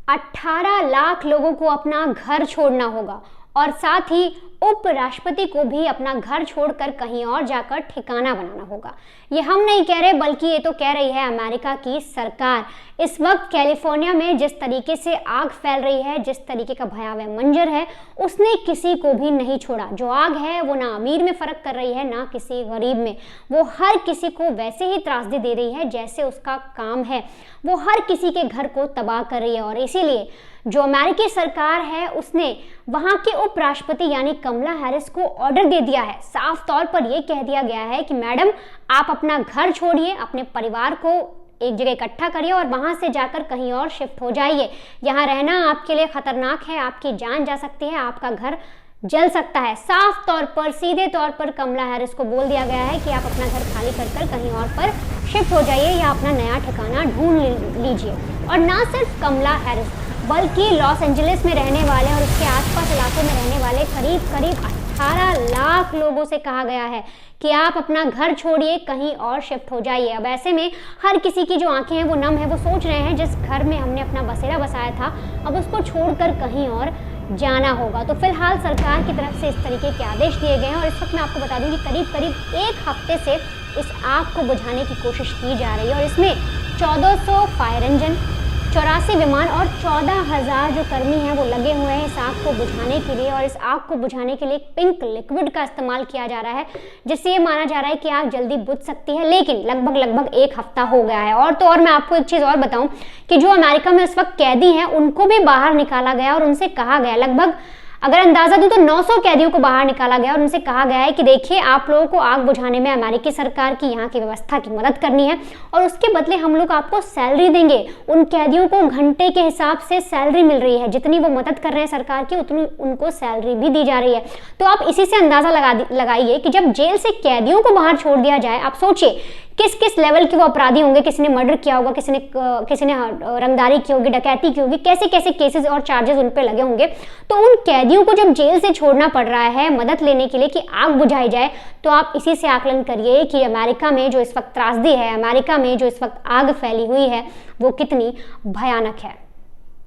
18 लाख लोगों को अपना घर छोड़ना होगा और साथ ही उपराष्ट्रपति को भी अपना घर छोड़कर कहीं और जाकर ठिकाना बनाना होगा। ये हम नहीं कह रहे, बल्कि ये तो कह रही है अमेरिका की सरकार। इस वक्त कैलिफोर्निया में जिस तरीके से आग फैल रही है, जिस तरीके का भयावह मंजर है, उसने किसी को भी नहीं छोड़ा। जो आग है वो ना अमीर में फर्क कर रही है, ना किसी गरीब में। वो हर किसी को वैसे ही त्रासदी दे रही है जैसे उसका काम है। वो हर किसी के घर को तबाह कर रही है। और इसीलिए जो अमेरिकी सरकार है उसने वहां के उपराष्ट्रपति यानी कमला हैरिस को ऑर्डर दे दिया है। साफ तौर पर यह कह दिया गया है कि मैडम, आप अपना घर छोड़िए, अपने परिवार को एक जगह इकट्ठा करिए और वहां से जाकर कहीं और शिफ्ट हो जाइए। यहाँ रहना आपके लिए खतरनाक है, आपकी जान जा सकती है, आपका घर जल सकता है। साफ तौर पर, सीधे तौर पर कमला हैरिस को बोल दिया गया है कि आप अपना घर खाली कर कहीं और पर शिफ्ट हो जाइए या अपना नया ठिकाना ढूंढ लीजिए। और ना सिर्फ कमला हैरिस, बल्कि लॉस एंजलिस में रहने वाले और उसके आसपास इलाकों में रहने वाले करीब 18 लाख लोगों से कहा गया है कि आप अपना घर छोड़िए, कहीं और शिफ्ट हो जाइए। अब ऐसे में हर किसी की जो आंखें हैं वो नम है। वो सोच रहे हैं जिस घर में हमने अपना बसेरा बसाया था, अब उसको छोड़कर कहीं और जाना होगा। तो फिलहाल सरकार की तरफ से इस तरीके के आदेश दिए गए हैं। और इस वक्त मैं आपको बता दूं कि करीब एक हफ्ते से इस आग को बुझाने की कोशिश की जा रही है और इसमें 1400 फायर इंजन, 84 विमान और 14,000 जो कर्मी हैं वो लगे हुए हैं इस आग को बुझाने के लिए। और इस आग को बुझाने के लिए एक पिंक लिक्विड का इस्तेमाल किया जा रहा है, जिससे ये माना जा रहा है कि आग जल्दी बुझ सकती है। लेकिन लगभग एक हफ्ता हो गया है। और तो और मैं आपको एक चीज़ और बताऊं कि जो अमेरिका में उस वक्त कैदी हैं उनको भी बाहर निकाला गया और उनसे कहा गया, लगभग अगर अंदाजा दूं तो 900 कैदियों को बाहर निकाला गया और उनसे कहा गया है कि देखिए, आप लोगों को आग बुझाने में अमेरिकी सरकार की यहाँ की व्यवस्था की मदद करनी है और उसके बदले हम लोग आपको सैलरी देंगे। उन कैदियों को घंटे के हिसाब से सैलरी मिल रही है, जितनी वो मदद कर रहे हैं सरकार की उतनी उनको सैलरी भी दी जा रही है। तो आप इसी से अंदाजा लगाइए कि जब जेल से कैदियों को बाहर छोड़ दिया जाए, आप सोचिए किस किस लेवल के वो अपराधी होंगे। किसी ने मर्डर किया होगा, किसी ने रंगदारी की होगी, डकैती की होगी, कैसे कैसे केसेस और चार्जेस उन पे लगे होंगे। तो उन कैदियों को जब जेल से छोड़ना पड़ रहा है मदद लेने के लिए कि आग बुझाई जाए, तो आप इसी से आकलन करिए कि अमेरिका में जो इस वक्त त्रासदी है, अमेरिका में जो इस वक्त आग फैली हुई है, वो कितनी भयानक है।